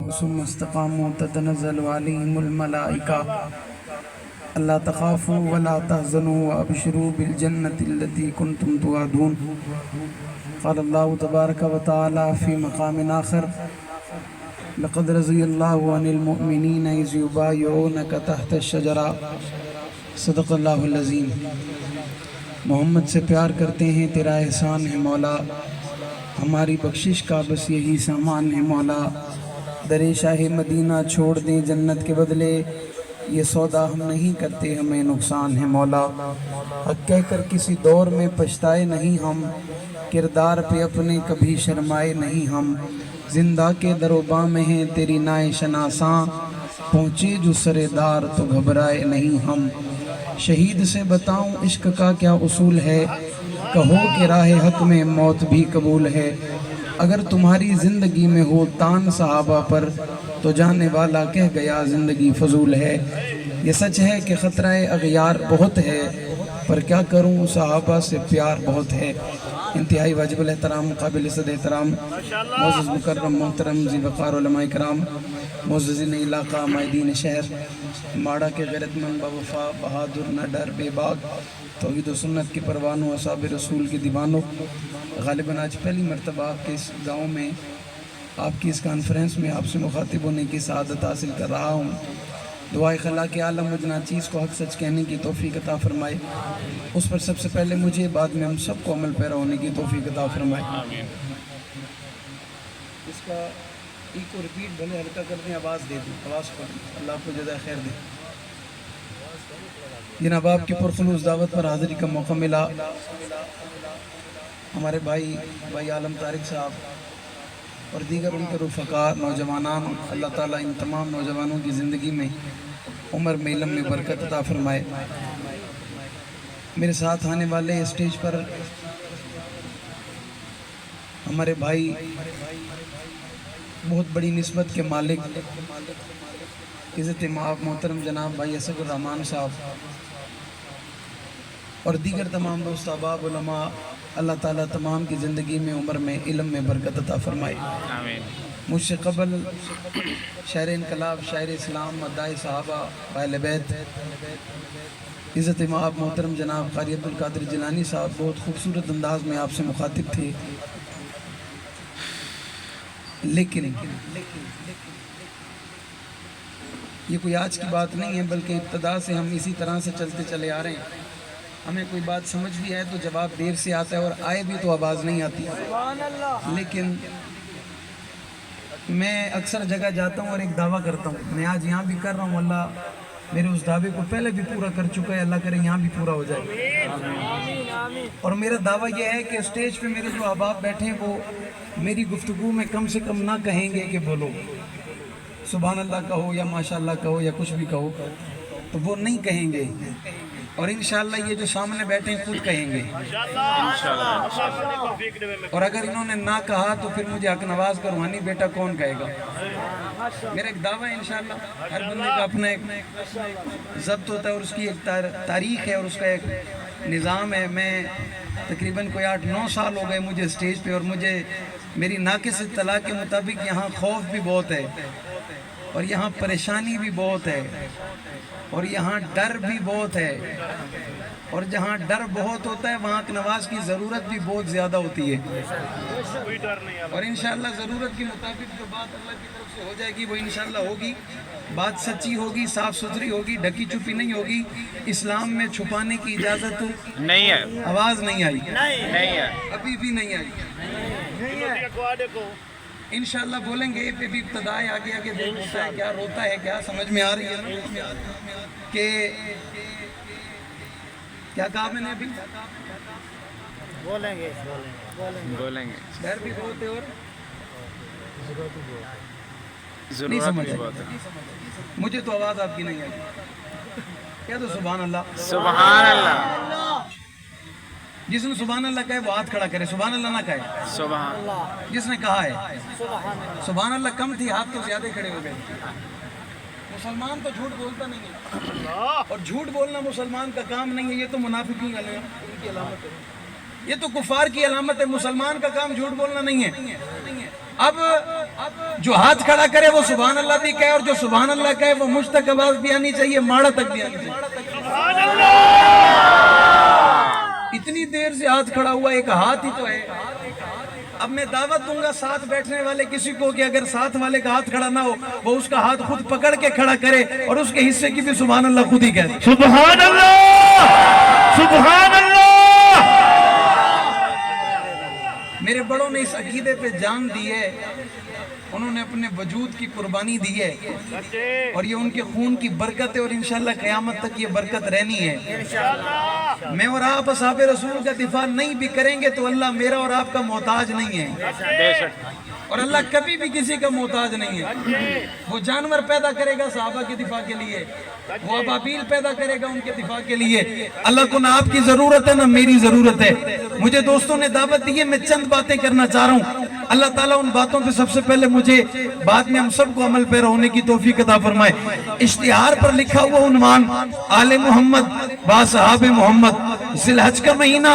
ثم استقاموا تتنزل عليهم الملائكة ألا تخافوا ولا تحزنوا وأبشروا بالجنة التي كنتم توعدون. قال الله تبارك وتعالى في مقام آخر: لقد رضي الله عن المؤمنين إذ يبايعونك تحت الشجرة. صدق اللہ العظیم. محمد سے پیار کرتے ہیں، تیرا احسان ہے مولا، ہماری بخشش کا بس یہی سامان ہے مولا. در شاہ مدینہ چھوڑ دیں جنت کے بدلے، یہ سودا ہم نہیں کرتے، ہمیں نقصان ہے مولا. حق کہہ کر کسی دور میں پچھتائے نہیں ہم، کردار پہ اپنے کبھی شرمائے نہیں ہم. زندہ کے در و باں میں ہیں تیری نائے شناساں، پہنچے جو سردار تو گھبرائے نہیں ہم. شہید سے بتاؤں عشق کا کیا اصول ہے، کہو کہ راہ حق میں موت بھی قبول ہے. اگر تمہاری زندگی میں ہو تان صحابہ پر، تو جانے والا کہہ گیا زندگی فضول ہے. یہ سچ ہے کہ خطرہ اغیار بہت ہے، پر کیا کروں صحابہ سے پیار بہت ہے. انتہائی واجب الاحترام، قابل صد احترام، معزز مکرم محترم ذی وقار علماء کرام، معززین علاقہ، مائدین شہر، ماڑا کے غیرت مند باوفا، بہادر، نہ ڈر، بے باک، توحید و سنت کے پروانوں، اصحاب رسول کے دیوانوں. غالباً آج پہلی مرتبہ آپ کے اس گاؤں میں، آپ کی اس کانفرنس میں آپ سے مخاطب ہونے کی سعادت حاصل کر رہا ہوں. دعائے خلا کہ عالم مجھ ناچیز کو حق سچ کہنے کی توفیق عطا فرمائے. اس پر سب سے پہلے مجھے، بعد میں ہم سب کو عمل پیرا ہونے کی توفیق عطا فرمائے. اس کا ایک ریپیٹ بھلے ہلکا کر دیں، آواز دے دیں، آواز پڑھیں. اللہ آپ کو جزائے خیر دے. جناب آپ کی پرخلوص دعوت پر حاضری کا موقع ملا. ہمارے بھائی عالم طارق صاحب اور دیگر ان کے رفقا نوجوانان، اللہ تعالیٰ ان تمام نوجوانوں کی زندگی میں عمر میں علم میں برکت عطا فرمائے. میرے ساتھ آنے والے اسٹیج پر ہمارے بھائی، بہت بڑی نسبت کے مالک، عزت مآب محترم جناب بھائی اسد الرحمان صاحب اور دیگر تمام دوست احباب علماء، اللہ تعالیٰ تمام کی زندگی میں عمر میں علم میں برکت عطا فرمائے. مجھ سے قبل شاعر انقلاب، شاعر اسلام، مداح صحابہ، اہل بیت، عزت مآب محترم جناب قاری عبدالقادر جیلانی صاحب بہت خوبصورت انداز میں آپ سے مخاطب تھے. لیکن یہ کوئی آج کی بات نہیں ہے، بلکہ ابتدا سے ہم اسی طرح سے چلتے چلے آ رہے ہیں. ہمیں کوئی بات سمجھ بھی ہے تو جواب دیر سے آتا ہے، اور آئے بھی تو آواز نہیں آتی. لیکن میں اکثر جگہ جاتا ہوں اور ایک دعویٰ کرتا ہوں، میں آج یہاں بھی کر رہا ہوں، اللہ میرے اس دعوے کو پہلے بھی پورا کر چکا ہے، اللہ کرے یہاں بھی پورا ہو جائے. اور میرا دعویٰ یہ ہے کہ اسٹیج پہ میرے جو احباب بیٹھے ہیں وہ میری گفتگو میں کم سے کم نہ کہیں گے کہ بولو سبحان اللہ کہو یا ماشاءاللہ کہو یا کچھ بھی کہو، تو وہ نہیں کہیں گے. اور انشاءاللہ یہ جو سامنے بیٹھے ہیں خود کہیں گے. اور اگر انہوں نے نہ کہا تو پھر مجھے حق نواز کا روحانی بیٹا کون کہے گا. میرا ایک دعویٰ ہے انشاءاللہ، ہر بندے کا اپنا ایک ضبط ہوتا ہے اور اس کی ایک تاریخ ہے اور اس کا ایک نظام ہے. میں تقریباً کوئی 8-9 سال ہو گئے مجھے اسٹیج پہ، اور مجھے میری ناقص اطلاع کے مطابق یہاں خوف بھی بہت ہے، اور یہاں پریشانی بھی بہت ہے، اور یہاں ڈر بھی بہت ہے. اور جہاں ڈر بہت ہوتا ہے وہاں نواز کی ضرورت بھی بہت زیادہ ہوتی ہے. اور انشاءاللہ ضرورت کے مطابق جو بات اللہ کی طرف سے ہو جائے گی وہ انشاءاللہ ہوگی. بات سچی ہوگی، صاف ستھری ہوگی، ڈھکی چھپی نہیں ہوگی. اسلام میں چھپانے کی اجازت نہیں ہے. آواز نہیں آئی؟ نہیں ہے، ابھی بھی نہیں آئی. انشاءاللہ بولیں گے. پہ بھی ابتدا ہے، آگے آگے دیکھتا ہے کیا روتا ہے، کیا سمجھ میں آ رہی ہے کہ کیا کہا میں نے ابھی؟ بولیں گے ڈر بھی بہت ہے اور نہیں سمجھ آئی. مجھے تو آواز آپ کی نہیں آئی. کیا تو سبحان اللہ. سبحان اللہ. جس نے سبحان اللہ کہے وہ ہاتھ کھڑا کرے، سبحان اللہ نہ کہے. سبحان اللہ. جس نے کہا ہے سبحان اللہ کم تھی، ہاتھ تو زیادہ کھڑے ہو گئے. مسلمان تو جھوٹ بولتا نہیں ہے، اور جھوٹ بولنا مسلمان کا کام نہیں ہے. یہ تو منافقین کی علامت ہے، یہ تو کفار کی علامت ہے. مسلمان کا کام جھوٹ بولنا نہیں ہے. اب جو ہاتھ کھڑا کرے وہ سبحان اللہ بھی کہے، اور جو سبحان اللہ کہے وہ مجھ تک آواز بھی آنی چاہیے، ماڑا تک بھی آنی چاہیے۔ اتنی دیر سے ہاتھ کھڑا ہوا، ایک ہاتھ ہی تو ہے۔ اب میں دعوت دوں گا ساتھ بیٹھنے والے کسی کو کہ اگر ساتھ والے کا ہاتھ کھڑا نہ ہو، وہ اس کا ہاتھ خود پکڑ کے کھڑا کرے اور اس کے حصے کی بھی سبحان اللہ خود ہی کہہ دے۔ سبحان اللہ، سبحان اللہ۔ میرے بڑوں نے اس عقیدے پہ جان دی ہے، انہوں نے اپنے وجود کی قربانی دی ہے، اور یہ ان کے خون کی برکت ہے، اور انشاءاللہ قیامت تک یہ برکت رہنی ہے۔ میں اور آپ اصحاب رسول کا دفاع نہیں بھی کریں گے تو اللہ میرا اور آپ کا محتاج نہیں ہے، اور اللہ کبھی بھی کسی کا محتاج نہیں ہے۔ وہ جانور پیدا کرے گا صحابہ کے دفاع کے لیے، وہ ابابیل پیدا کرے گا ان کے دفاع کے لیے۔ اللہ کو نہ آپ کی ضرورت ہے نہ میری ضرورت ہے۔ مجھے دوستوں نے دعوت دی ہے، میں چند باتیں کرنا چاہ رہا ہوں۔ اللہ تعالیٰ ان باتوں پہ سب سے پہلے مجھے بعد میں ہم سب کو عمل پیرا ہونے کی توفیق عطا فرمائے۔ اشتہار پر لکھا ہوا عنوان آل محمد با صحاب محمد۔ ذی الحج کا مہینہ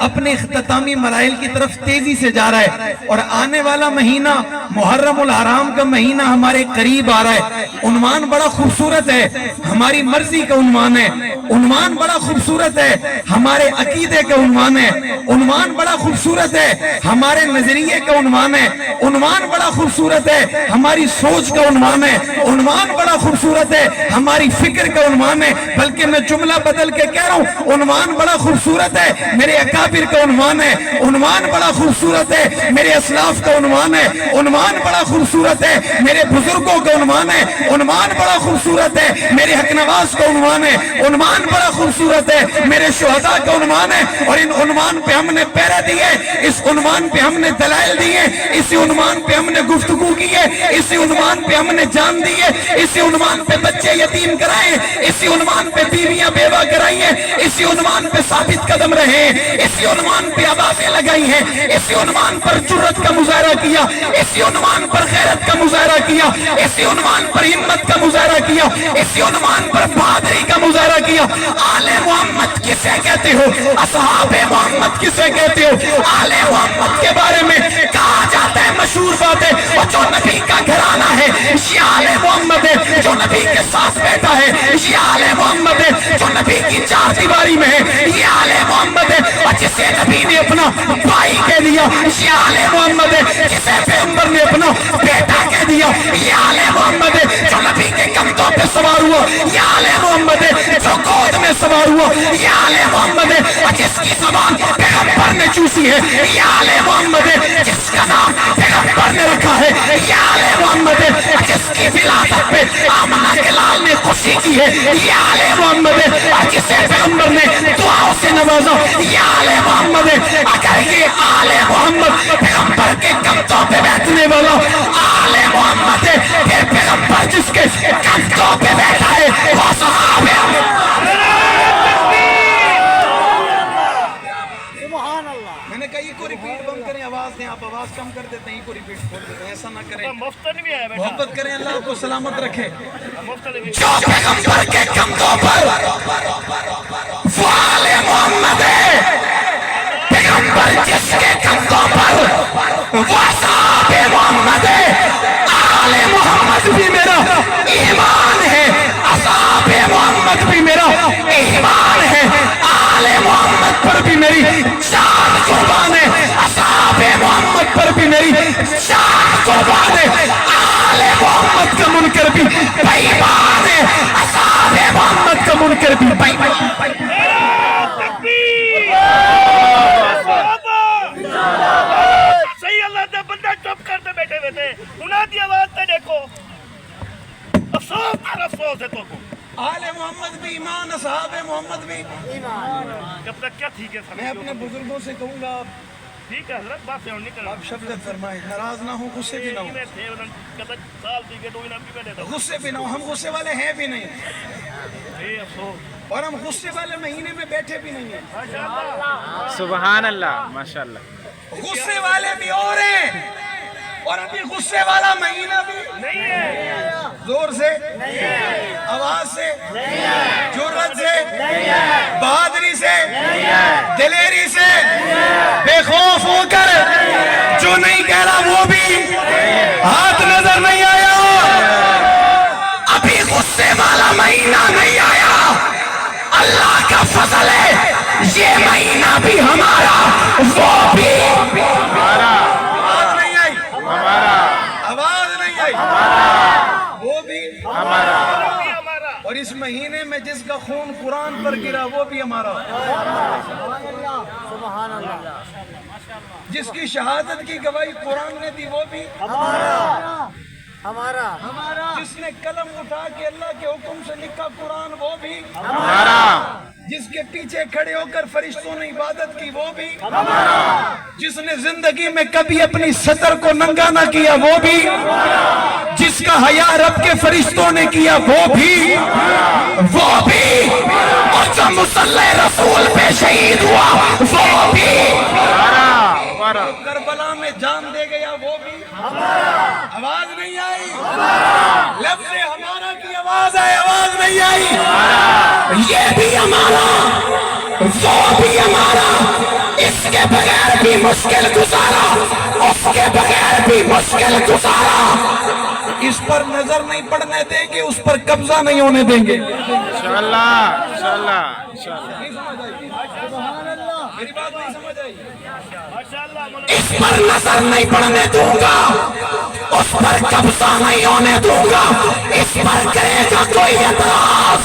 اپنے اختتامی مراحل کی طرف تیزی سے جا رہا ہے، اور آنے والا مہینہ محرم الحرام کا مہینہ ہمارے قریب آ رہا ہے۔ عنوان بڑا خوبصورت ہے، ہماری مرضی کا عنوان ہے۔ عنوان بڑا خوبصورت ہے، ہمارے عقیدے کا عنوان ہے۔ عنوان بڑا خوبصورت ہے، ہمارے نظریے کا عنوان ہے۔ عنوان بڑا خوبصورت ہے، ہماری سوچ کا عنوان ہے۔ عنوان بڑا خوبصورت ہے، ہماری فکر کا عنوان ہے۔ بلکہ میں جملہ بدل کے کہہ رہا ہوں، عنوان بڑا خوبصورت ہے، میرے اکابر کا عنوان ہے۔ عنوان بڑا خوبصورت ہے، میرے اسلاف کا عنوان ہے۔ عنوان بڑا خوبصورت ہے، میرے بزرگوں کا عنوان ہے۔ عنوان بڑا خوبصورت ہے، میرے حق نواز کا عنوان ہے۔ عنوان بڑا خوبصورت ہے، میرے شہداء کا عنوان ہے۔ اور ان عنوان پہ ہم نے پیرا دی ہے، اس عنوان پہ ہم نے دلائل دی ہے، اسی عنوان پہ ہم نے گفتگو کی ہے، اسی عنوان پہ ہم نے جان دی ہے، اسی عنوان پہ بچے یتیم کرائے، اسی عنوان پہ بیویاں بیوہ کرائی ہیں، اسی عنوان پہ ثابت قدم رہے، اسی عنوان پہ آوازیں لگائی ہیں، اسی عنوان پر جرت کا مظاہرہ کیا، اسی عنوان پر غیرت کا مظاہرہ کیا، اسی عنوان پر ہمت کا مظاہرہ کیا، اسی عنوان پر بہادری کا مظاہرہ کیا۔ آل محمد کسے کہتے ہو؟ اصحاب محمد کسے کہتے ہو؟ آل محمد کے بارے میں کہا جاتا ہے مشہور بات ہے، اور جو نبی کا گھرانہ ہے یہ آل محمد ہے، جو نبی کے ساتھ بیٹھا ہے یہ آل محمد ہے، جو نبی کی چار دیواری میں ہے یہ آل محمد ہے، اور جسے نبی نے اپنا بھائی کہہ دیا یہ آل محمد ہے، جسے پیغمبر نے اپنا بیٹا کہہ دیا یہ آل محمد ہے، جو نبی کے کندھوں پہ سوار ہوا یہ آل محمد ہے، جو گود میں سوار ہوا یہ آل محمد ہے، اور جس کی زبان پیغمبر نے چوسی ہے یہ آل محمد ہے، جس کا نام پیغمبر نے رکھا ہے یہ آل محمد ہے، جس کی ولادت پہ آمنہ کے لال نے خوشی کی ہے یہ آل محمد ہے، اور جسے پیغمبر نے دعاؤں سے نوازا یہ آل محمد ہے۔ اگر یہ آل محمد پیغمبر کے کندھوں پہ بیٹھنے والا آل محمد ہے، پھر پیغمبر جس کے کندھوں پہ بیٹھا ہے وہ صحابہ ہے۔ میں نے کہا یہ کو ریپیٹ بند کریں، آواز دیں، آپ آواز کم کر دیتے ہیں، یہ کو ریپیٹ کھول دیتے ہیں، ایسا نہ کریں، محبت کریں، اللہ آپ کو سلامت رکھے۔ جو پیغمبر کے کندھوں پر وہ آل محمد ہے، پیغمبر جس کے کندھوں پر وہ صحاب محمد ہے۔ آل محمد بھی میرا ایمان ہے، اصحاب محمد بھی میرا ایمان ہے، آل محمد پر بھی میری جان قربان ہے، اصحاب محمد پر بھی میری جان قربان ہے۔ آل محمد کا منکر بھی بے ایمان ہے، اصحاب محمد کا منکر بھی بے ایمان ہے۔ صحیح اللہ دے بندہ چپ کر دے بیٹھے ہوئے تھے، انہاں دی آواز تے دیکھو، افسوس پر افسوس ہے تو کو آل محمد بھی ایمان، اصحاب محمد بھی ایمان۔ جب تک کیا ٹھیک ہے میں اپنے بزرگوں سے کہوں گا ٹھیک ہے حضرت بات سے نہیں کرنا، آپ شفقت فرمائیں، ناراض نہ ہوں، غصے بھی نہ ہوں، سال ٹھیک ہے تو انہاں بھی بیٹھے تھا غصے بھی نہ ہوں، ہم غصے والے ہیں بھی نہیں، افسوس، اور ہم غصے والے مہینے میں بیٹھے بھی نہیں ہیں۔ سبحان اللہ، ماشاءاللہ۔ غصے والے بھی اور ہیں، اور ابھی غصے والا مہینہ بھی نہیں ہے، زور سے آواز سے جرأت سے بہادری سے دلیری سے بے خوف ہو کر جو نہیں کہہ رہا وہ بھی ہاتھ نظر نہیں آیا ابھی غصے والا مہینہ نہیں آیا اللہ کا فضل ہے یہ مہینہ بھی ہمارا وہ بھی ہمارا آواز نہیں آئی ہمارا آواز نہیں آئی وہ بھی ہمارا اور اس مہینے میں جس کا خون قرآن پر گرا وہ بھی ہمارا جس کی شہادت کی گواہی قرآن نے دی وہ بھی ہمارا جس نے قلم اٹھا کے اللہ کے حکم سے لکھا قرآن وہ بھی ہمارا جس کے پیچھے کھڑے ہو کر فرشتوں نے عبادت کی وہ بھی ہمارا جس نے زندگی میں کبھی اپنی سطر کو ننگا نہ کیا وہ بھی جس کا حیا رب کے فرشتوں نے کیا وہ بھی اور جو مصلی رسول پہ شہید ہوا وہ بھی کربلا میں جان دے گیا وہ بھی آواز نہیں آئی لفظ ہمارا کی آواز ہے آواز نہیں آئی یہ بھی ہمارا وہ بھی ہمارا اس کے بغیر بھی مشکل گزارا اس کے بغیر بھی مشکل گزارا اس پر نظر نہیں پڑنے دیں گے اس پر قبضہ نہیں ہونے دیں گے انشاءاللہ میری بات نہیں سمجھ آئی اس پر نظر نہیں پڑنے دوں گا اس پر قبضہ نہیں ہونے دوں گا اس پر کرے گا کوئی اعتراض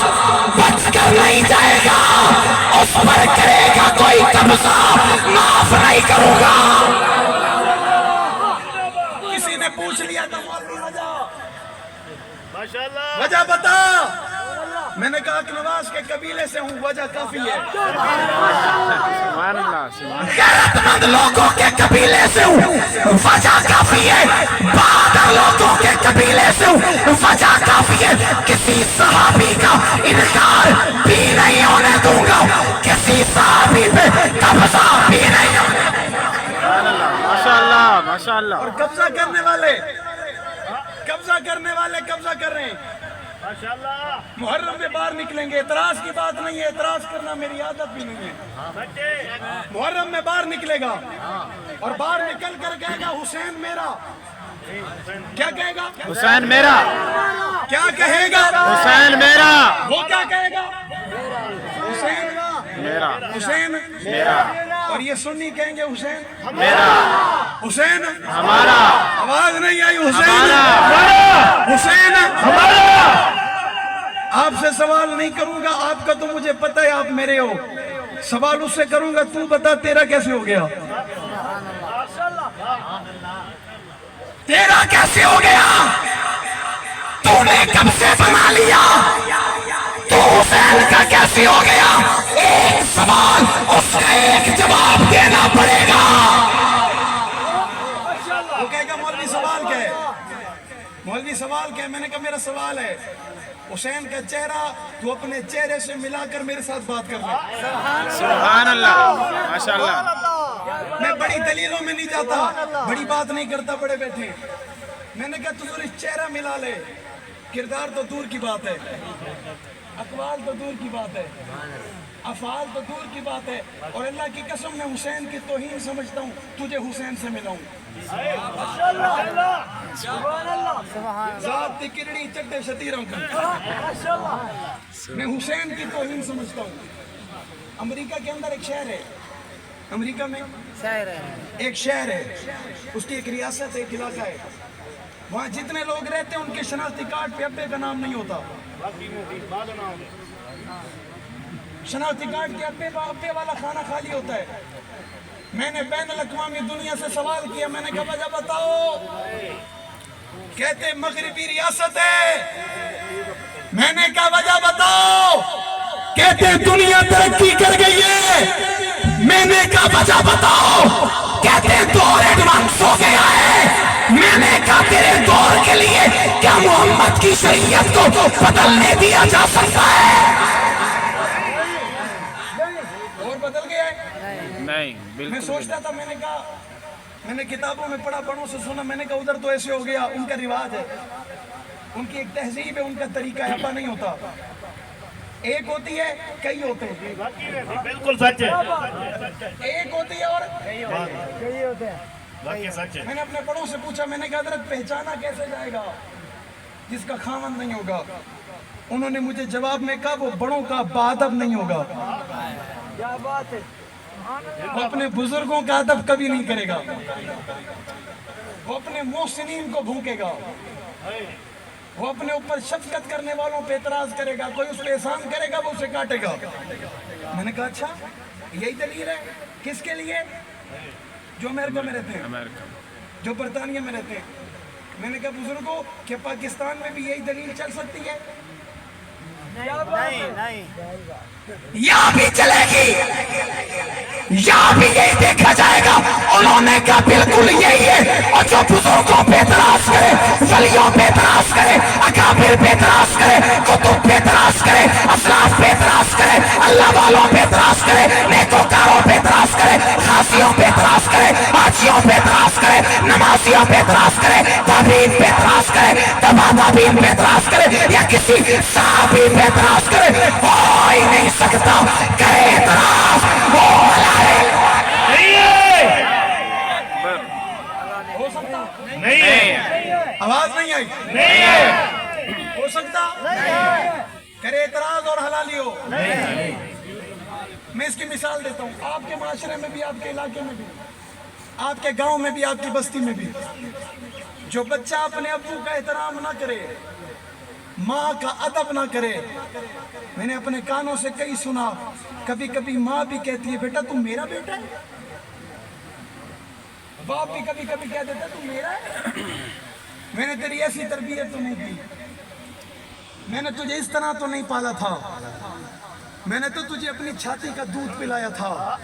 بچ کر نہیں جائے گا اس پر کرے گا کوئی قبضہ معاف نہیں کروں گا کسی نے پوچھ لیا تھا وجہ بتا میں نے کہا کہ نواز کے قبیلے سے ہوں وجہ کافی ہے غیرت مند لوگوں کے قبیلے سے ہوں وجہ کافی ہے بہادر لوگوں کے قبیلے سے ہوں وجہ کافی ہے کسی صحابی کا انکار بھی نہیں ہونے دوں گا کسی صحابی پہ قبضہ بھی نہیں ہونے دوں گا ماشاءاللہ اور قبضہ کرنے والے قبضہ کر رہے ہیں محرم میں باہر نکلیں گے اعتراض کی بات نہیں ہے اعتراض کرنا میری عادت بھی نہیں ہے محرم میں باہر نکلے گا اور باہر نکل کر کہے گا حسین میرا کیا کہے گا حسین میرا کیا کہے گا حسین میرا وہ کیا کہے گا حسین میرا حسین میرا اور یہ سنی کہیں گے حسین میرا حسین ہمارا آواز نہیں آئی حسین حسین آپ سے سوال نہیں کروں گا آپ کا تو مجھے پتہ ہے آپ میرے ہو سوال اس سے کروں گا تو بتا تیرا کیسے ہو گیا تیرا کیسے ہو گیا تو نے کب سے بنا لیا تو حسین کا کیسے ہو گیا ایک سوال اس کا ایک جواب دینا پڑے گا وہ کہے گا مولوی سوال کیا ہے مولوی سوال کیا ہے میں نے کہا میرا سوال ہے حسین کا چہرہ تو اپنے چہرے سے ملا کر میرے ساتھ بات کر لے سبحان اللہ ماشاءاللہ میں بڑی دلیلوں میں نہیں جاتا بڑی بات نہیں کرتا بڑے بیٹھے میں نے کہا تو ذرا چہرہ ملا لے کردار تو دور کی بات ہے اقوال تو دور کی بات ہے افعال تو دور کی بات ہے اور اللہ کی قسم میں حسین کی توہین سمجھتا ہوں تجھے حسین سے ملاؤں ذات دی کرڑی چٹے شتیروں کا میں حسین کی توہین سمجھتا ہوں امریکہ کے اندر ایک شہر ہے امریکہ میں ایک شہر ہے اس کی ایک ریاست ہے ایک علاقہ ہے وہاں جتنے لوگ رہتے ہیں ان کے شناختی کارڈ پہ ابے کا نام نہیں ہوتا شناختی کارڈ کے ابے والا کھانا خالی ہوتا ہے میں نے بین الاقوامی دنیا سے سوال کیا میں نے کہا وجہ بتاؤ کہتے مغربی ریاست ہے میں نے کہا وجہ بتاؤ کہتے دنیا ترقی کر گئی ہے میں نے کہا وجہ بتاؤ کہتے دور ایڈوانس ہو گیا ہے میں نے کہا تیرے دور کے لیے کیا محمد کی شریعت کو بدلنے دیا جا سکتا ہے اور بدل گیا ہے نہیں میں بالکل سوچتا تھا میں نے کتابوں میں پڑھا بڑوں سے سنا میں نے کہا ادھر تو ایسے ہو گیا ان کا رواج ہے ان کی ایک تہذیب ہے, ان کا طریقہ ایسا نہیں ہوتا. ایک ہوتی ہے, کئی ہوتے ہیں. بالکل سچ ہے, ایک ہوتی ہے اور واقعی سچ ہے. میں نے اپنے بڑوں سے پوچھا, میں نے کہا حضرت پہچانا کیسے جائے گا جس کا خاوند نہیں ہوگا؟ انہوں نے مجھے جواب میں کہا وہ بڑوں کا باادب نہیں ہوگا, وہ اپنے بزرگوں کا ادب کبھی نہیں کرے گا, وہ اپنے محسنین کو بھونکے گا, وہ اپنے اوپر شفقت کرنے والوں پہ اعتراض کرے گا, کوئی اس پہ احسان کرے گا وہ اسے کاٹے گا. میں نے کہا اچھا یہی دلیل ہے کس کے لیے؟ جو امریکہ میں رہتے ہیں, جو برطانیہ میں رہتے ہیں. میں نے کہا بزرگوں کہ پاکستان میں بھی یہی دلیل چل سکتی ہے؟ یہاں بھی چلے گی, یہاں بھی یہی دیکھا جائے گا. انہوں نے کہا بالکل یہی ہے, اور جو بزرگوں پہ اعتراض کرے, ولیوں پہ اعتراض کرے, اکابر پہ اعتراض کرے, کتب پہ اعتراض کرے, اسلاف پہ اعتراض کرے, اللہ والوں پہ اعتراض کرے, نیکوکاروں پہ اعتراض کرے, خاصیوں پہ اعتراض کرے, حاجیوں پہ اعتراض کرے, نمازیوں پہ اعتراض کرے, تابعین پہ اعتراض کرے, تبع تابعین پہ اعتراض کرے, یا کسی صحابی پہ اعتراض کرے, ہو ہی نہیں سکتا. کرے اعتراض وہ ہلائے نہیں ہے, آواز نہیں آئی؟ نہیں ہے, ہو سکتا کرے اعتراض اور حلالی ہو. میں اس کی مثال دیتا ہوں. آپ کے معاشرے میں بھی, آپ کے علاقے میں بھی, آپ کے گاؤں میں بھی, آپ کی بستی میں بھی, جو بچہ اپنے ابو کا احترام نہ کرے, ماں کا ادب نہ کرے, میں نے اپنے کانوں سے کئی سنا. کبھی کبھی ماں بھی کہتی ہے بیٹا تم میرا بیٹا ہے, باپ بھی کبھی کبھی کہہ دیتا تم میرا ہے. میں نے تیری ایسی تربیت تو نہیں کی, میں نے تجھے اس طرح تو نہیں پالا تھا, میں نے تو تجھے اپنی چھاتی کا دودھ پلایا تھا,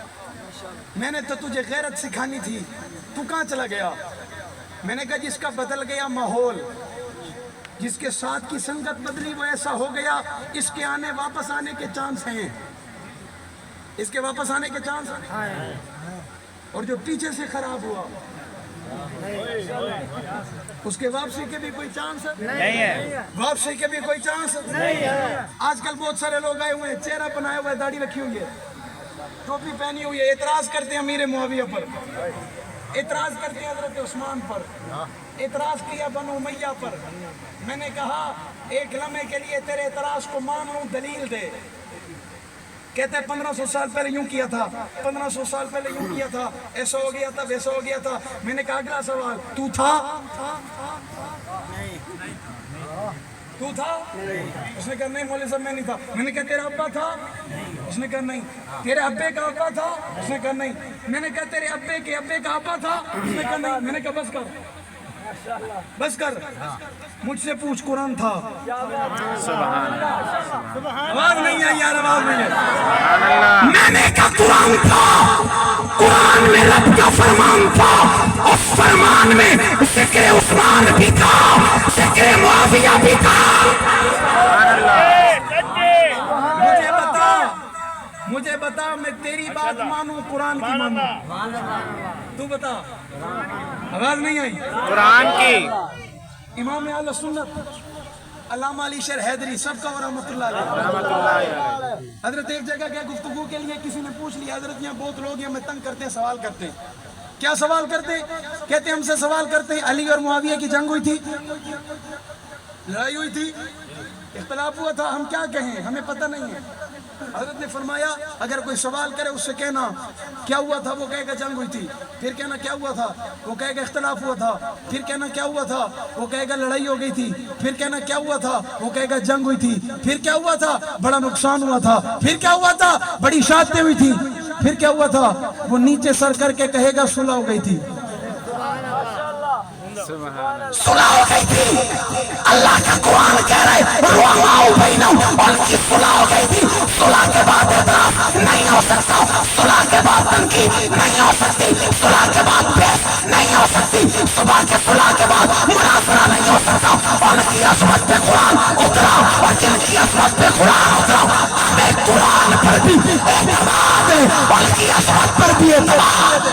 میں نے تو تجھے غیرت سکھانی تھی, تو کہاں چلا گیا؟ میں نے کہا جس کا بدل گیا ماحول, جس کے ساتھ کی سنگت بدلی وہ ایسا ہو گیا, اس کے واپس آنے کے چانس ہیں, اس کے واپس آنے کے چانس ہیں. اور جو پیچھے سے خراب ہوا اس کے واپسی کے بھی کوئی چانس نہیں ہے, واپسی کے بھی کوئی چانس نہیں ہے. آج کل بہت سارے لوگ آئے ہوئے ہیں, چہرہ بنایا ہوا ہے, داڑھی رکھی ہوئی ہے, ٹوپی پہنی ہوئی ہے, اعتراض کرتے ہیں امیر معاویہ پر, اعتراض کرتے ہیں حضرت عثمان پر, اعتراض کیا بنو امیہ پر. میں نے کہا ایک لمحے کے لیے تیرے اعتراض کو مان لوں, دلیل دے. کہتے ہیں 1500 سال پہلے یوں کیا تھا, 1500 سال پہلے یوں کیا تھا, ایسا ہو گیا تھا, ویسا ہو گیا تھا. میں نے کہا اگلا سوال, تو تھا؟ تو تھا؟ اس نے کہا نہیں مولوی صاحب میں نہیں تھا. میں نے کہا تیرا ابا تھا؟ اس نے کہا نہیں. تیرے ابے کا ابا تھا؟ اس نے کہا نہیں. میں نے کہا تیرے ابے کے ابے کا ابا تھا؟ اس نے کہا نہیں. میں نے کہا بس کر, بس کر, مجھ سے پوچھ قرآن تھا. آواز نہیں ہے یار, آواز نہیں ہے. میں نے کہا قرآن تھا, قرآن میں رب کا فرمان تھا, اس فرمان میں ذکر عثمان بھی تھا, ذکر معاویہ بھی تھا. مجھے بتا میں تیری بات مانوں قرآن کی مانوں؟ تو بتا. آواز نہیں آئی؟ قرآن کی. امام اہل سنت علامہ علی شیر حیدری سب کا رحمۃ اللہ علیہ. حضرت ایک جگہ گئے گفتگو کے لیے, کسی نے پوچھ لیا حضرت یہاں بہت لوگ ہیں, میں تنگ کرتے ہیں, سوال کرتے ہیں. کیا سوال کرتے؟ کہتے ہم سے سوال کرتے ہیں علی اور معاویہ کی جنگ ہوئی تھی, لڑائی ہوئی تھی, اختلاف ہوا تھا, ہم کیا کہیں, ہمیں پتہ نہیں ہے. حضرت نے فرمایا اگر کوئی سوال کرے اس سے کہنا کیا ہوا تھا, وہ کہے گا جنگ ہوئی تھی. پھر کہنا کیا ہوا تھا, وہ کہے گا اختلاف ہوا تھا. پھر کہنا کیا ہوا تھا, وہ کہے گا لڑائی ہو گئی تھی. پھر کہنا کیا ہوا تھا, وہ کہے گا جنگ ہوئی تھی. پھر کیا ہوا تھا, بڑا نقصان ہوا تھا. پھر کیا ہوا تھا, بڑی شادتیں ہوئی تھی. پھر کیا ہوا تھا, وہ نیچے سر کر کے کہے گا صلح ہو گئی تھی. صلح ہو گئی تھی. اللہ کا قرآن کہہ رہا ہے رحماء بینہم, ان کی صلح ہو گئی تھی. صلح کے بعد اعتراض نہیں ہو سکتا, صلح کے بعد تنقید نہیں ہو سکتی, صلح کے بعد بحث نہیں ہو سکتی, صبح کے صلح کے بعد مناظرہ نہیں ہو سکتا. ان کی عظمت پہ قرآن اترا, اور جن کی عظمت پہ قرآن اترا ہمیں قرآن پر بھی اعتماد ہے, ان کی عظمت پر بھی اعتماد.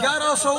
1100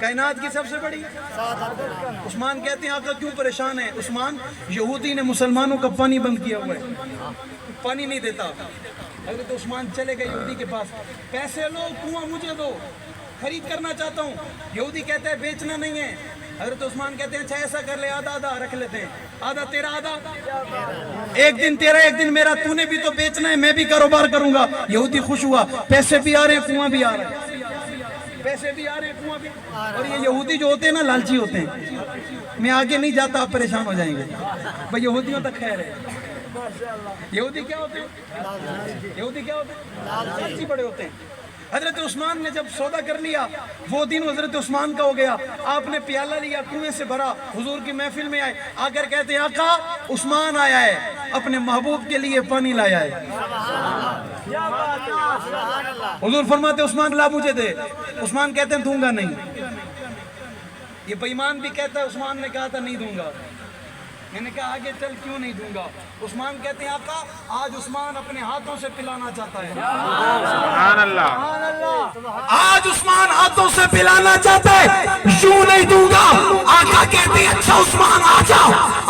کائنات کی سب سے بڑی. عثمان کہتے ہیں آقا کیوں پریشان ہے؟ عثمان یہودی نے مسلمانوں کا پانی بند کیا ہوا ہے, پانی نہیں دیتا. حضرت عثمان چلے گئے یہودی کے پاس, پیسے لو, کنواں مجھے دو, خرید کرنا چاہتا ہوں. یہودی کہتا ہے بیچنا نہیں ہے. حضرت عثمان کہتے ہیں اچھا ایسا کر لے, آدھا آدھا رکھ لیتے ہیں, آدھا تیرا آدھا, ایک دن تیرا ایک دن میرا, تو نے بھی تو بیچنا ہے, میں بھی کاروبار کروں گا. یہودی خوش ہوا, پیسے بھی آ رہے ہیں, کنواں بھی آ رہا ہے, پیسے بھی آ رہے ہیں, کنواں بھی. اور یہ یہودی جو ہوتے ہیں نا لالچی ہوتے ہیں. میں آگے نہیں جاتا, آپ پریشان ہو جائیں گے بھائی. یہودیوں تک خیر ہے. یہودی کیا ہوتے ہیں؟ یہودی کیا ہوتے ہیں؟ لالچی بڑے ہوتے ہیں. حضرت عثمان نے جب سودا کر لیا, وہ دن حضرت عثمان کا ہو گیا. آپ نے پیالہ لیا, کنویں سے بھرا, حضور کی محفل میں آئے, آ کر کہتے ہیں آقا عثمان آیا ہے, اپنے محبوب کے لیے پانی لایا ہے. حضور فرماتے عثمان لا مجھے دے. عثمان کہتے ہیں دوں گا نہیں. یہ بے ایمان بھی کہتا ہے عثمان نے کہا تھا نہیں دوں گا. میں نے کہا آگے چل کیوں نہیں دوں گا. عثمان کہتے ہیں آقا آج عثمان اپنے ہاتھوں سے پلانا چاہتا ہے. سبحان اللہ. آج عثمان ہاتھوں سے پلانا چاہتا ہے, یوں نہیں دوں گا. آقا کہتے ہیں اچھا عثمان آ جا,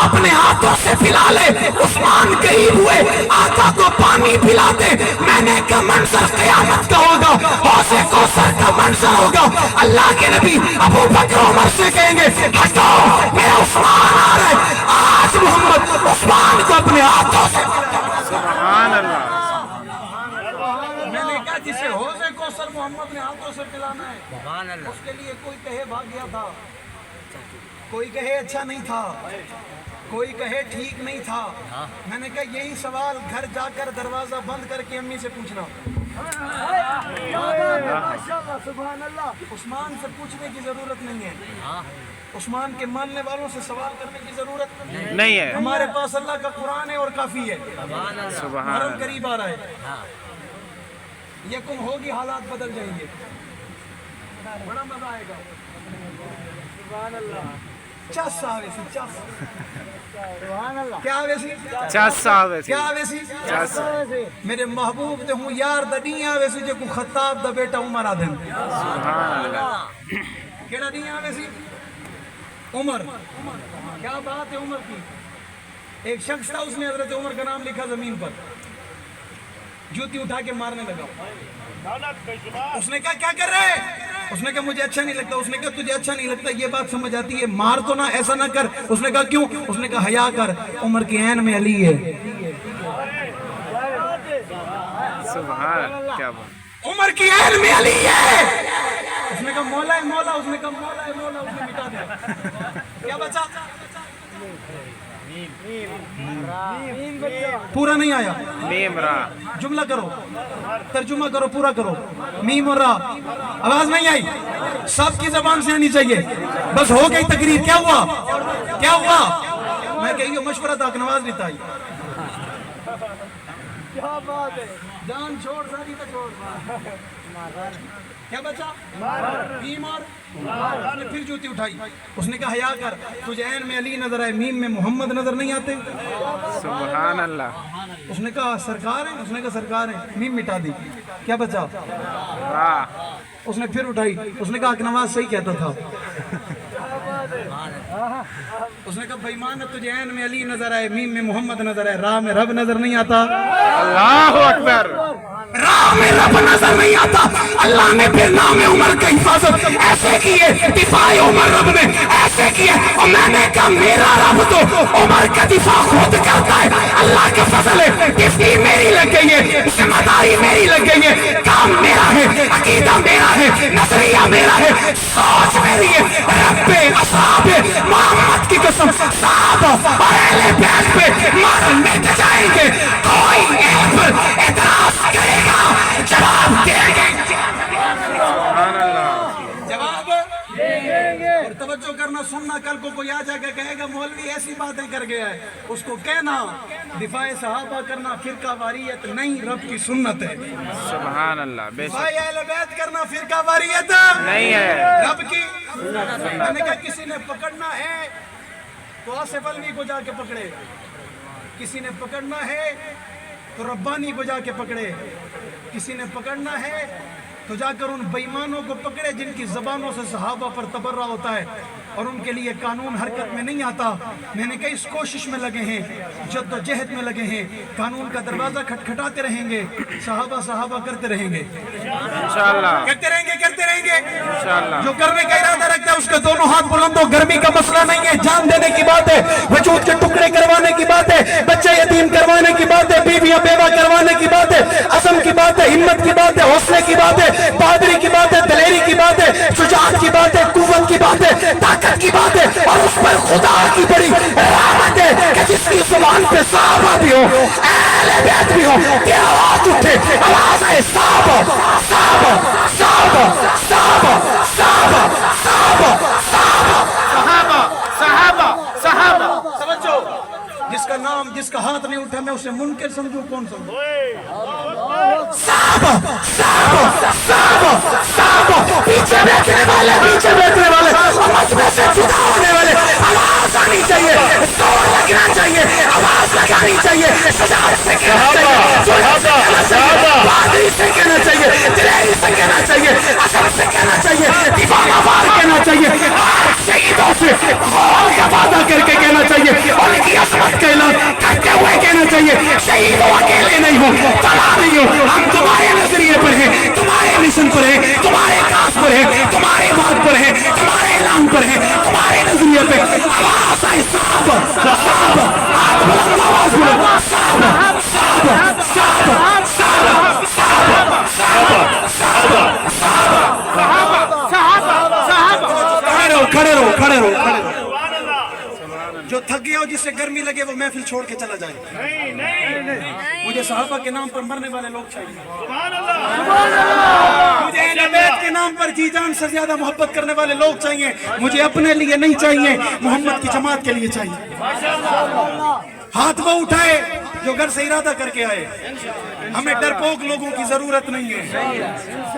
اپنے ہاتھوں سے پلا لے. عثمان قریب ہوئے, آقا کو پانی پلا دے. میں نے کہا منظر قیامت کا ہوگا, حوض کوثر کا منظر ہوگا. اللہ کے نبی ابو بکر عمر سے کہیں گے ہٹو, میرا عثمان آ رہا ہے. آج محمد عثمان کو اپنے ہاتھوں سے. سبحان اللہ. میں نے کہا جسے حوض کوثر محمد نے ہاتھوں سے پلانا ہے, اس کے لیے کوئی کہے بھاگ گیا تھا, کوئی کہے اچھا نہیں تھا, کوئی کہے ٹھیک نہیں تھا. میں نے کہا یہی سوال گھر جا کر دروازہ بند کر کے امی سے پوچھنا. عثمان سے پوچھنے کی ضرورت نہیں ہے, عثمان کے ماننے والوں سے سوال کرنے کی ضرورت نہیں ہے. ہمارے پاس اللہ کا قرآن ہے اور کافی ہے. سبحان محرم اللہ. قریب آ رہا ہے, یکم ہوگی, حالات بدل جائیں گے, بڑا مزہ آئے گا. چس آویسی, چس کیا آویسی, چس آویسی. کیا آویسی, چس. میرے محبوب تے ہوں یار دا نہیں آویسی جو کو خطاب دا بیٹا عمر آدم. سبحان اللہ. کیڑا نہیں آویسی, عمر. کیا بات ہے عمر کی. ایک شخص تھا, اس نے حضرت عمر کا نام لکھا زمین پر, جوتی اٹھا کے مارنے لگا. اس نے کہا کیا کر رہے ہیں؟ اس نے کہا مجھے اچھا نہیں لگتا. اس نے کہا تجھے اچھا نہیں لگتا, یہ بات سمجھ آتی ہے, مار تو نہ, ایسا نہ کر. اس نے کہا کیوں؟ اس نے کہا حیا کر, عمر کی عین میں علی ہے. سبحان اللہ. کیا بات. عمر کی عین میں علی ہے. اس نے کہا مولا ہے مولا. اس نے کہا مولا ہے مولا. اس نے مٹا دیا. کیا بچا؟ پورا نہیں آیا. میم را. جملہ کرو, ترجمہ کرو, پورا کرو. میم اور را. آواز نہیں آئی, سب کی زبان سے آنی چاہیے. بس ہو گئی تقریر. کیا ہوا, کیا ہوا؟ میں کہیں گے مشورہ تھا, نواز نہیں تھا. کیا بات ہے, جان چھوڑ ساری کا چھوڑ. کیا بچا؟ میم اور. اس نے پھر جوتی اٹھائی. اس نے کہا حیا کر, تجھے عین میں علی نظر آئے, میم میں محمد نظر نہیں آتے. سبحان اللہ. اس نے کہا سرکار ہیں. اس نے کہا سرکار ہیں. میم مٹا دی. کیا بچا؟ واہ. اس نے پھر اٹھائی. اس نے کہا کہ نواز صحیح کہتا تھا. اس نے کہا بے ایمان, تجھے عین میں علی نظر آئے, میم میں محمد نظر آئے, راہ میں رب نظر نہیں آتا. اللہ اکبر. راہ میں رب نظر نہیں آتا. اللہ نے پھر نام عمر کی حفاظت ایسے کی ہے, دفاع عمر رب نے ایسے کی ہے. اور میں نے کہا میرا رب تو عمر کا دفاع خود کرتا ہے. اللہ کا فضل ہے, ڈیوٹی میری لگ گئی ہے, ذمہ داری میری لگ گئی ہے, کام میرا ہے, عقیدہ میرا ہے, نظریہ میرا ہے, سوچ میری ہے. رب اصحاب محمد کی قسم, صحابہ اور اہل بیت پہ مرن مٹ جائیں گے. کوئی ایک پر اعتراض کرے گا, جواب دیں گے. سبحان اللہ. جواب اور توجہ کرنا, سننا. کل کو کوئی آ جا کے کہے گا مولوی ایسی باتیں کر گیا ہے, اس کو کہنا دفاع صحابہ کرنا فرقہ واریت نہیں, رب کی سنت ہے. سبحان اللہ. بے دفاع شک اہل بیت کرنا فرقہ واریت نہیں ہے. رب کی. میں نے کہا کسی نے پکڑنا ہے تو آصف علوی کو جا کے پکڑے, کسی نے پکڑنا ہے تو ربانی کو جا کے پکڑے, کسی نے پکڑنا ہے تو جا کر ان بےایمانوں کو پکڑے جن کی زبانوں سے صحابہ پر تبرہ ہوتا ہے اور ان کے لیے قانون حرکت میں نہیں آتا. میں نے کہا اس کوشش میں لگے ہیں, جد و جہد میں لگے ہیں, قانون کا دروازہ کھٹکھٹاتے رہیں گے, صحابہ کرتے رہیں گے, انشاءاللہ کرتے رہیں گے. انشاءاللہ. جو کرنے کا ارادہ رکھتا ہے اس کے دونوں ہاتھ بلند ہو. گرمی کا مسئلہ نہیں ہے, جان دینے کی بات ہے, وجود کے ٹکڑے کروانے کی بات ہے, بچے یتیم کروانے کی بات ہے, بیویاں بیوہ کروانے کی بات ہے, عزم کی بات ہے, ہمت کی بات ہے, حوصلے کی بات ہے, بہادری کی بات ہے, دلیری کی بات ہے, شجاعت کی بات ہے, قوت کی بات ہے, طاقت کی بات ہے. اور اس پر خدا کی بڑی رحمت ہے کہ جس کی زبان پہ صحابہ بھی ہو, اہل بیت بھی ہو, کہ آواز اٹھے, آواز آئے صحابہ صحابہ صحابہ صحابہ صحابہ صحابہ صحابہ صحابہ. سمجھو, جس کا نام جس کا ہاتھ نہیں اٹھا میں اسے منکر سمجھوں, کون سمجھوں؟ صحابہ صحابہ صحابہ صحابہ, پیچھے بیٹھنے والے مجھ میں سے جدا ہونے والے, آواز آنی چاہیے, زور لگنا چاہیے, آواز لگانی چاہیے, شجاعت سے کہنا چاہیے, جرأت سے کہنا چاہیے, بہادری سے کہنا چاہیے, دلیری سے کہنا چاہیے, عزم سے کہنا چاہیے, دیوانہ وار کہنا چاہیے, شہیدوں سے خون کا وعدہ کر کے کہنا چاہیے, ان کی عظمت کا اعلان کرتے ہوئے کہنا چاہیے, شہیدوں اکیلے نہیں ہو, تنہا نہیں ہو, ہم تمہارے نظریے پر ہیں, تمہارے مشن پر ہیں, تمہارے کاس پر ہیں, تمہارے بات پر ہیں, تمہارے اعلان پر ہیں, تمہارے نظریے پہ. آواز آئے صحابہ صحابہ, آواز بلند, صحابہ صحابہ صحابہ صحابہ صحابہ. کھڑے رہو. جو تھک گیا ہو, جس سے گرمی لگے, وہ محفل چھوڑ کے چلا جائے. مجھے صحابہ کے نام پر مرنے والے لوگ چاہیے. مجھے اہل بیت کے نام پر جی جان سے زیادہ محبت کرنے والے لوگ چاہیے. مجھے اپنے لیے نہیں چاہیے, محمد کی جماعت کے لیے چاہیے. ہاتھ وہ اٹھائے جو گھر سے ارادہ کر کے آئے. ہمیں ڈرپوک لوگوں کی ضرورت نہیں ہے,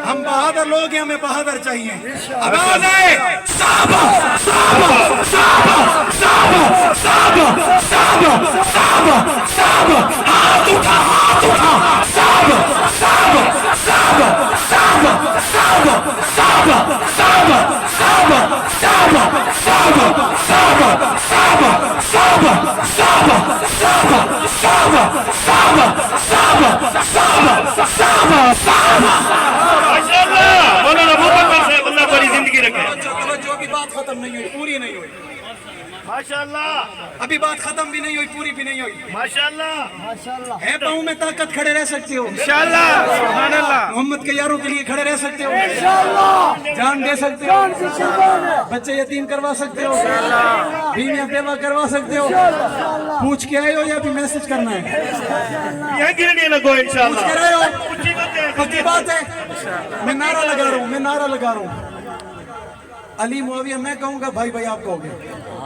ہم بہادر لوگ ہیں, ہمیں بہادر چاہیے. آواز آئے صحابہ صحابہ صحابہ صحابہ صحابہ صحابہ صحابہ صحابہ, ہاتھ اٹھا صحابہ صحابہ صحابہ صحابہ صحابہ صحابہ صحابہ صحابہ صحابہ صحابہ صحابہ صحابہ صحابہ صحابہ صحابہ صحابہ صحابہ صحابہ. ماشاءاللہ, مولانا ابو بکر صاحب اللہ بڑی زندگی رکھے. جو بھی بات ختم نہیں ہوئی, پوری نہیں ہوئی. ماشاءاللہ, ابھی بات ختم بھی نہیں ہوئی, پوری بھی نہیں ہوئی. ماشاءاللہ, ہے پاؤں میں طاقت, کھڑے رہ سکتے ہو. انشاءاللہ. سبحان اللہ. محمد کے یاروں کے لیے کھڑے رہ سکتے ہو, جان دے سکتے ہو, بچے یتیم کروا سکتے ہو, بیویاں بیوہ کروا سکتے ہو. پوچھ کے آئے ہو یا بھی میسج کرنا ہے؟ یہ گرنے لگو انشاءاللہ. پوچھ کے رہے ہو, پکی بات ہے. میں نعرہ لگا رہا ہوں, علی معاویہ میں کہوں گا, بھائی بھائی آپ کہو گے,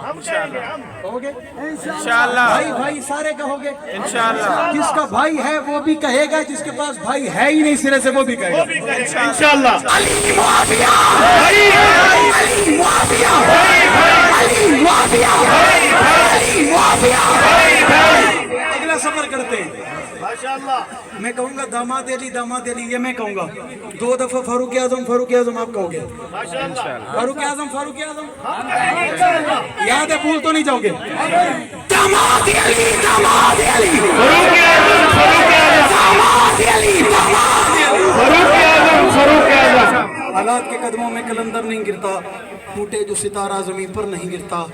ہم کہیں گے, ہم کہو گے, انشاءاللہ. بھائی بھائی سارے کہو گے. انشاءاللہ. جس کا بھائی ہے وہ بھی کہے گا, جس کے پاس بھائی ہے ہی نہیں سرے سے وہ بھی کہے گا. انشاءاللہ. علی معاویہ, علی معاویہ, علی معاویہ, علی معاویہ. اگلا سفر کرتے ہیں. ماشاءاللہ, میں کہوں گا داماد علی, یہ میں کہوں گا. 2 دفعہ فاروق اعظم آپ کہو گے. فاروق اعظم یاد ہے, بھول تو نہیں جاؤ گے. داماد علی, داماد علی, فاروق اعظم, فاروق اعظم. حالات کے قدموں میں کلندر نہیں گرتا, ٹوٹے جو ستارہ زمین پر نہیں گرتا.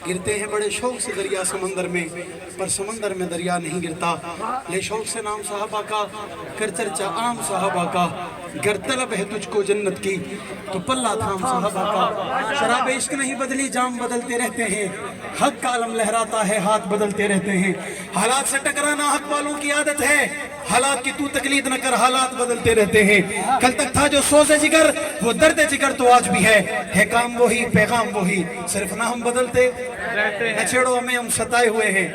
گرتے ہیں بڑے شوق سے دریا سمندر میں, پر سمندر میں دریا نہیں گرتا. لے شوق سے نام صحابہ کا, کر چرچا عام صحابہ کا. گر طلب ہے تجھ کو جنت کی تو پلہ تھام صحابہ کا. شراب عشق نہیں بدلی, جام بدلتے رہتے ہیں, حق کا علم لہراتا ہے, ہاتھ بدلتے رہتے ہیں. حالات سے ٹکرانا حق والوں کی عادت ہے, حالات کی تو تقلید نہ کر, حالات بدلتے رہتے ہیں. کل تک تھا جو سوز جگر, وہ درد جگر تو آج بھی ہے کام وہی, پیغام وہی, صرف نہ ہم بدلتے نہ چھیڑو ہمیں, ہم ستائے ہوئے ہیں,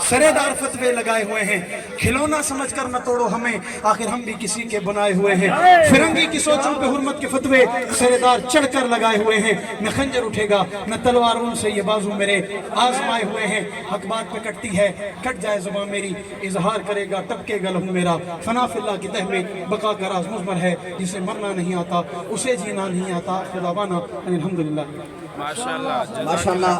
سرے دار فتوے لگائے ہوئے ہیں. کھلونا سمجھ کر نہ توڑو ہمیں, آخر ہم بھی کسی کے بنائے ہوئے ہیں. فرنگی کی سوچوں پہ حرمت کے فتوے سرے دار چڑھ کر لگائے ہوئے ہیں. نہ خنجر اٹھے گا نہ تلوار ان سے یہ بازو میرے آزمائے ہوئے ہیں. حق بات پہ کٹتی ہے, کٹ جائے جائے زبان میری اظہار کرے گا ٹپکے گا لہو میرا فنا فی اللہ کی تہ میں بقا کا راز مضمر ہے جسے مرنا نہیں آتا اسے جینا نہیں آتا خدا بانا الحمدللہ ماشاءاللہ ماشاءاللہ